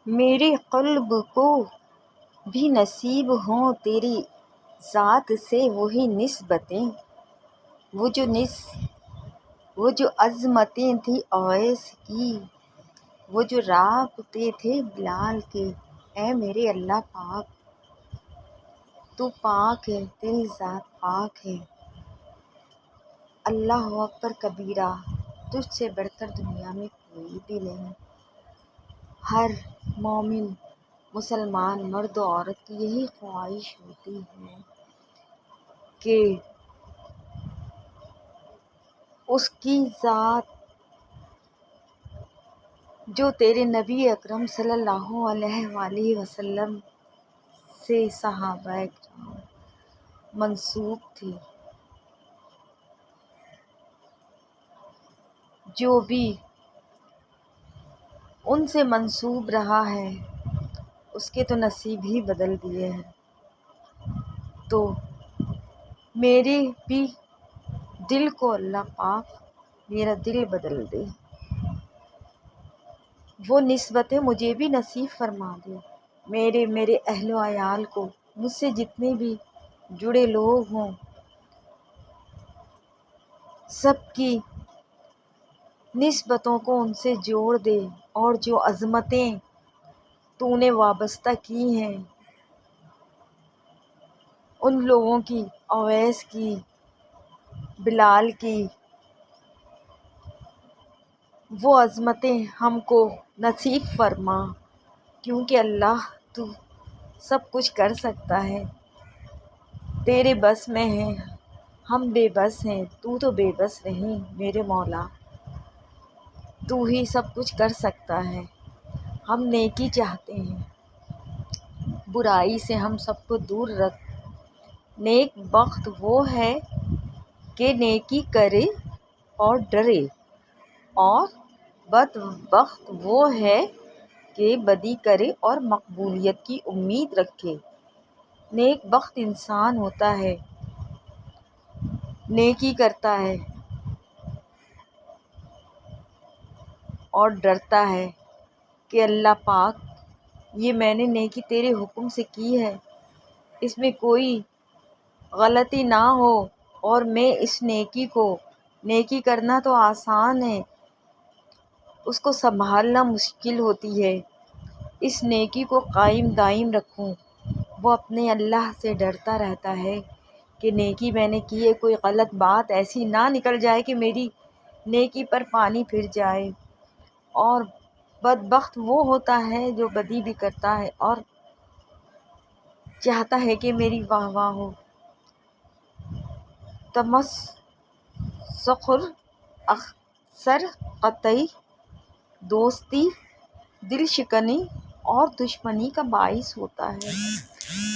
میرے قلب کو بھی نصیب ہوں تیری ذات سے وہی نسبتیں، وہ جو عظمتیں تھی اویس کی، وہ جو رابطے تھے بلال کے۔ اے میرے اللہ پاک، تو پاک ہے، تیری ذات پاک ہے۔ اللہ اکبر کبیرہ، تجھ سے بڑھ کر دنیا میں کوئی بھی نہیں۔ ہر مومن مسلمان مرد و عورت کی یہی خواہش ہوتی ہے کہ اس کی ذات جو تیرے نبی اکرم صلی اللہ علیہ وآلہ وسلم سے صحابہ کرام منسوب تھی، جو بھی ان سے منسوب رہا ہے اس کے تو نصیب ہی بدل دیے ہیں۔ تو میرے بھی دل کو اللہ پاک میرا دل بدل دے، وہ نسبتیں مجھے بھی نصیب فرما دے۔ میرے اہل و عیال کو، مجھ سے جتنے بھی جڑے لوگ ہوں، سب کی نسبتوں کو ان سے جوڑ دے، اور جو عظمتیں تو نے وابستہ کی ہیں ان لوگوں کی، اویس کی، بلال کی، وہ عظمتیں ہم کو نصیب فرما، کیونکہ اللہ تو سب کچھ کر سکتا ہے، تیرے بس میں ہے، ہم بے بس ہیں، تو بے بس نہیں میرے مولا، تو ہی سب کچھ کر سکتا ہے۔ ہم نیکی چاہتے ہیں، برائی سے ہم سب کو دور رکھ۔ نیک بخت وہ ہے کہ نیکی کرے اور ڈرے، اور بد بخت وہ ہے کہ بدی کرے اور مقبولیت کی امید رکھے۔ نیک بخت انسان ہوتا ہے، نیکی کرتا ہے اور ڈرتا ہے کہ اللہ پاک یہ میں نے نیکی تیرے حکم سے کی ہے، اس میں کوئی غلطی نہ ہو، اور میں اس نیکی کرنا تو آسان ہے، اس کو سنبھالنا مشکل ہوتی ہے، اس نیکی کو قائم دائم رکھوں۔ وہ اپنے اللہ سے ڈرتا رہتا ہے کہ نیکی میں نے کی ہے، کوئی غلط بات ایسی نہ نکل جائے کہ میری نیکی پر پانی پھر جائے۔ اور بدبخت وہ ہوتا ہے جو بدی بھی کرتا ہے اور چاہتا ہے کہ میری واہ واہ ہو۔ تمسخر اکثر قطعی دوستی، دل شکنی اور دشمنی کا باعث ہوتا ہے،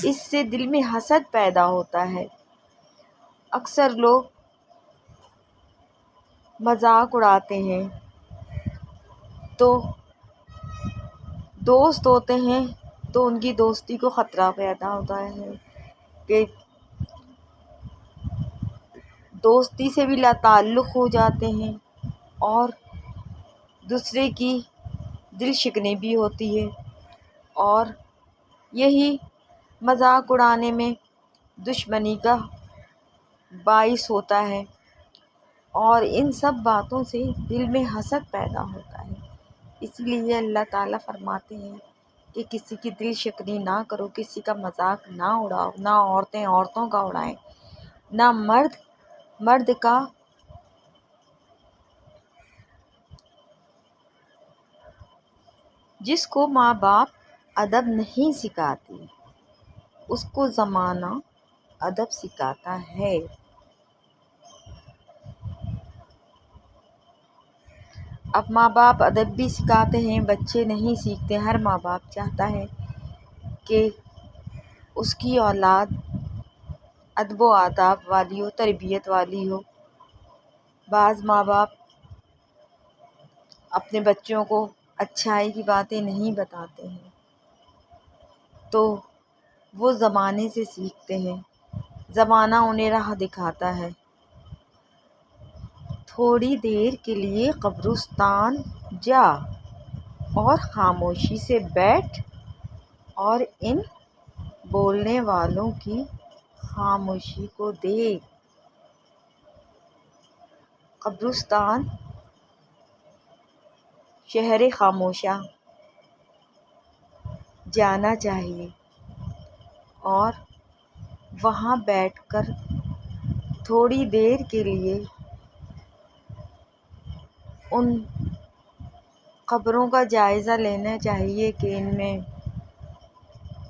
اس سے دل میں حسد پیدا ہوتا ہے۔ اکثر لوگ مذاق اڑاتے ہیں تو دوست ہوتے ہیں تو ان کی دوستی کو خطرہ پیدا ہوتا ہے کہ دوستی سے بھی لا تعلق ہو جاتے ہیں، اور دوسرے کی دل شکنی بھی ہوتی ہے، اور یہی مذاق اڑانے میں دشمنی کا باعث ہوتا ہے، اور ان سب باتوں سے دل میں حسد پیدا ہوتا ہے۔ اس لیے اللہ تعالیٰ فرماتے ہیں کہ کسی کی دل شکنی نہ کرو، کسی کا مذاق نہ اڑاؤ، نہ عورتیں عورتوں کا اڑائیں، نہ مرد کا۔ جس کو ماں باپ ادب نہیں سکھاتے اس کو زمانہ ادب سکھاتا ہے۔ اب ماں باپ ادب بھی سکھاتے ہیں، بچے نہیں سیکھتے۔ ہر ماں باپ چاہتا ہے کہ اس کی اولاد ادب و آداب والی ہو، تربیت والی ہو۔ بعض ماں باپ اپنے بچوں کو اچھائی کی باتیں نہیں بتاتے ہیں، تو وہ زمانے سے سیکھتے ہیں، زمانہ انہیں راہ دکھاتا ہے۔ تھوڑی دیر کے لیے قبرستان جا اور خاموشی سے بیٹھ اور ان بولنے والوں کی خاموشی کو دیکھ۔ قبرستان شہر خاموشاں جانا چاہیے اور وہاں بیٹھ کر تھوڑی دیر کے لیے ان قبروں کا جائزہ لینا چاہیے کہ ان میں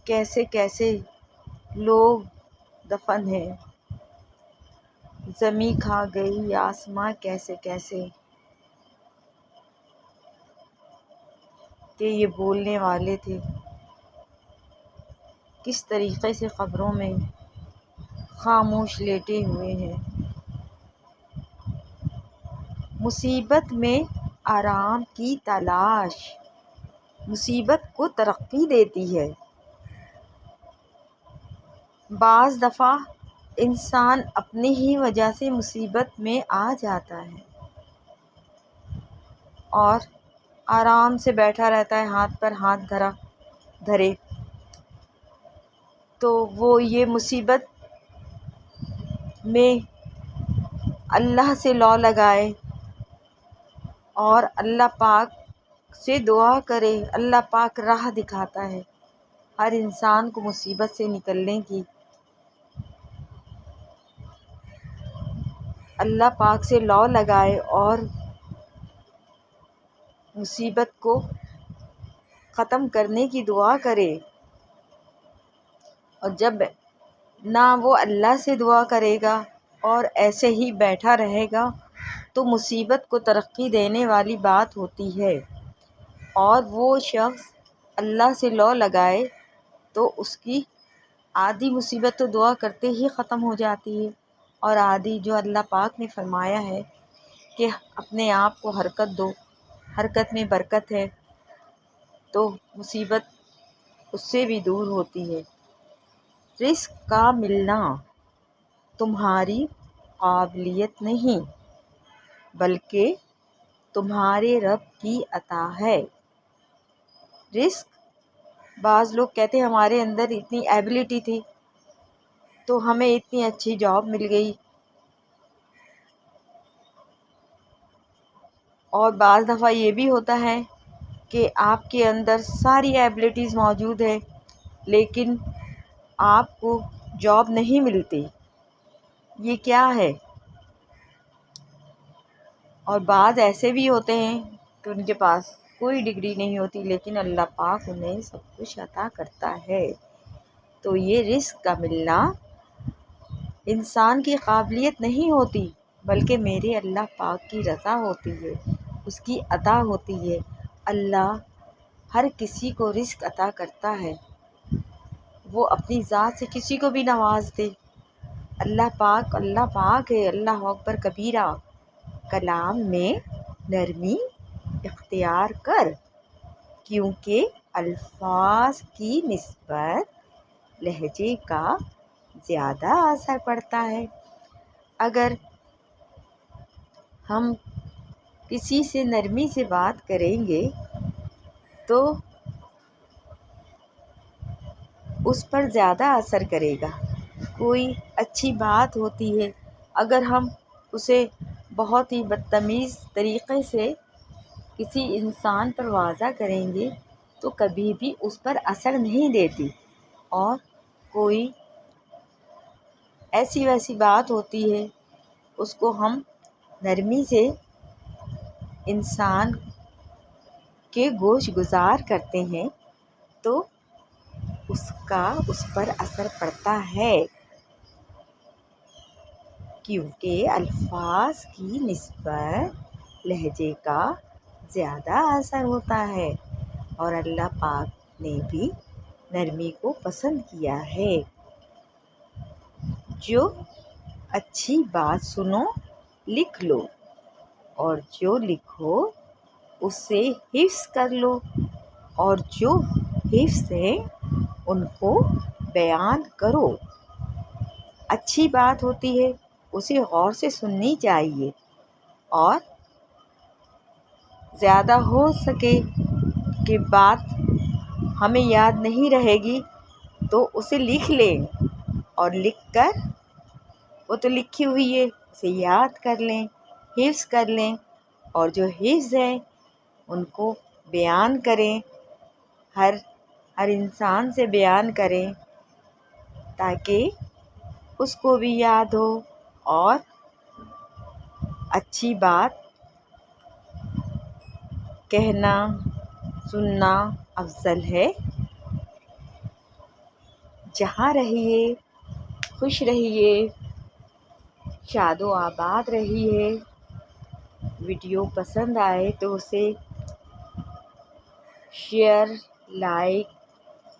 کیسے کیسے لوگ دفن ہیں، زمین کھا گئی، آسماں کیسے کیسے، کہ یہ بولنے والے تھے کس طریقے سے قبروں میں خاموش لیٹے ہوئے ہیں۔ مصیبت میں آرام کی تلاش مصیبت کو ترقی دیتی ہے۔ بعض دفعہ انسان اپنی ہی وجہ سے مصیبت میں آ جاتا ہے اور آرام سے بیٹھا رہتا ہے، ہاتھ پر ہاتھ دھرے، تو وہ یہ مصیبت میں اللہ سے لو لگائے اور اللہ پاک سے دعا کرے۔ اللہ پاک راہ دکھاتا ہے ہر انسان کو مصیبت سے نکلنے کی۔ اللہ پاک سے لو لگائے اور مصیبت کو ختم کرنے کی دعا کرے، اور جب نہ وہ اللہ سے دعا کرے گا اور ایسے ہی بیٹھا رہے گا تو مصیبت کو ترقی دینے والی بات ہوتی ہے، اور وہ شخص اللہ سے لو لگائے تو اس کی آدھی مصیبت تو دعا کرتے ہی ختم ہو جاتی ہے، اور آدھی جو اللہ پاک نے فرمایا ہے کہ اپنے آپ کو حرکت دو، حرکت میں برکت ہے، تو مصیبت اس سے بھی دور ہوتی ہے۔ رزق کا ملنا تمہاری قابلیت نہیں بلکہ تمہارے رب کی عطا ہے۔ رزق، بعض لوگ کہتے ہیں ہمارے اندر اتنی ایبلٹی تھی تو ہمیں اتنی اچھی جاب مل گئی، اور بعض دفعہ یہ بھی ہوتا ہے کہ آپ کے اندر ساری ایبلٹیز موجود ہے لیکن آپ کو جاب نہیں ملتی، یہ کیا ہے؟ اور بعض ایسے بھی ہوتے ہیں کہ ان کے پاس کوئی ڈگری نہیں ہوتی لیکن اللہ پاک انہیں سب کچھ عطا کرتا ہے۔ تو یہ رزق کا ملنا انسان کی قابلیت نہیں ہوتی بلکہ میرے اللہ پاک کی رضا ہوتی ہے، اس کی عطا ہوتی ہے۔ اللہ ہر کسی کو رزق عطا کرتا ہے، وہ اپنی ذات سے کسی کو بھی نواز دے۔ اللہ پاک ہے، اللہ اکبر کبیرہ۔ کلام میں نرمی اختیار کر، کیونکہ الفاظ کی نسبت لہجے کا زیادہ اثر پڑتا ہے۔ اگر ہم کسی سے نرمی سے بات کریں گے تو اس پر زیادہ اثر کرے گا۔ کوئی اچھی بات ہوتی ہے، اگر ہم اسے بہت ہی بدتمیز طریقے سے کسی انسان پر واضح کریں گے تو کبھی بھی اس پر اثر نہیں دیتی، اور کوئی ایسی ویسی بات ہوتی ہے اس کو ہم نرمی سے انسان کے گوش گزار کرتے ہیں تو اس کا اس پر اثر پڑتا ہے، کیونکہ الفاظ کی نسبت لہجے کا زیادہ اثر ہوتا ہے، اور اللہ پاک نے بھی نرمی کو پسند کیا ہے۔ جو اچھی بات سنو لکھ لو، اور جو لکھو اسے حفظ کر لو، اور جو حفظ ہے ان کو بیان کرو۔ اچھی بات ہوتی ہے اسے غور سے سننی چاہیے، اور زیادہ ہو سکے کہ بات ہمیں یاد نہیں رہے گی تو اسے لکھ لیں، اور لکھ کر وہ تو لکھی ہوئی ہے اسے یاد کر لیں، حفظ کر لیں، اور جو حفظ ہے ان کو بیان کریں، ہر انسان سے بیان کریں تاکہ اس کو بھی یاد ہو، اور اچھی بات کہنا سننا افضل ہے۔ جہاں رہیے خوش رہیے، شاد و آباد رہیے۔ ویڈیو پسند آئے تو اسے شیئر، لائک،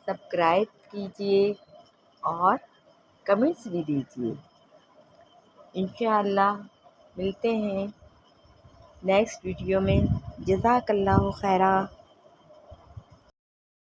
سبسکرائب کیجیے اور کمنٹس بھی دیجیے۔ انشاءاللہ ملتے ہیں نیکسٹ ویڈیو میں۔ جزاک اللہ خیرہ۔